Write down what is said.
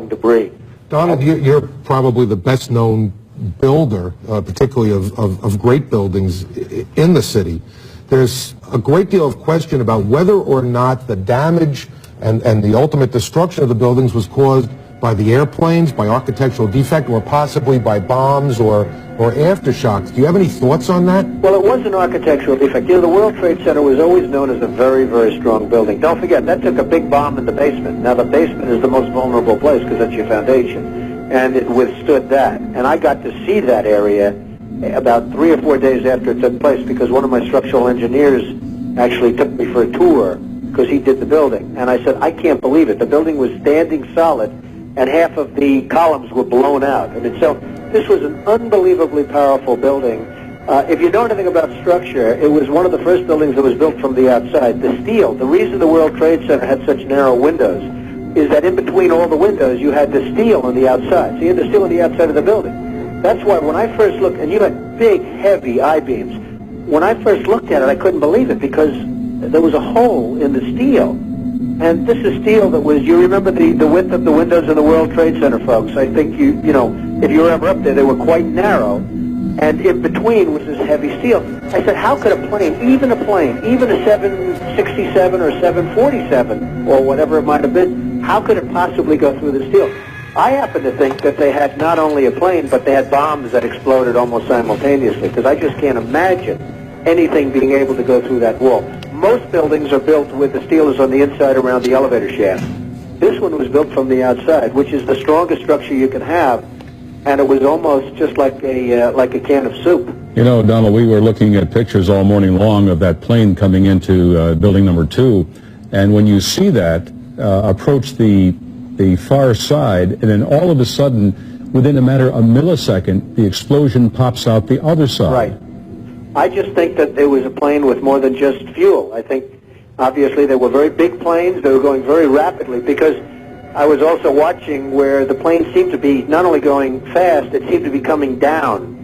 debris. Donald, you're probably the best known builder, particularly of great buildings in the city. There's a great deal of question about whether or not the damage and the ultimate destruction of the buildings was caused by the airplanes, by architectural defect, or possibly by bombs or aftershocks. Do you have any thoughts on that? Well, it was an architectural defect. You know, the World Trade Center was always known as a very, very strong building. Don't forget, that took a big bomb in the basement. Now, the basement is the most vulnerable place because that's your foundation, and it withstood that. And I got to see that area about 3 or 4 days after it took place because one of my structural engineers actually took me for a tour because he did the building. And I said, I can't believe it. The building was standing solid, and half of the columns were blown out. And so this was an unbelievably powerful building. If you know anything about structure, it was one of the first buildings that was built from the outside. The steel, the reason the World Trade Center had such narrow windows is that in between all the windows you had the steel on the outside. So you had the steel on the outside of the building. That's why when I first looked, and you had big, heavy I-beams, when I first looked at it, I couldn't believe it because there was a hole in the steel. And this is steel that was, you remember the width of the windows in the World Trade Center, folks. I think you know, if you were ever up there, they were quite narrow. And in between was this heavy steel. I said, how could a plane, even a 767 or 747, or whatever it might have been, how could it possibly go through the steel? I happen to think that they had not only a plane, but they had bombs that exploded almost simultaneously, because I just can't imagine anything being able to go through that wall. Most buildings are built with the steel is on the inside around the elevator shaft. This one was built from the outside, which is the strongest structure you can have, and it was almost just like a can of soup. You know, Donald, we were looking at pictures all morning long of that plane coming into building number 2, and when you see that approach the far side, and then all of a sudden, within a matter of a millisecond, the explosion pops out the other side. Right. I just think that it was a plane with more than just fuel. I think, obviously, they were very big planes. They were going very rapidly because I was also watching where the plane seemed to be not only going fast, it seemed to be coming down.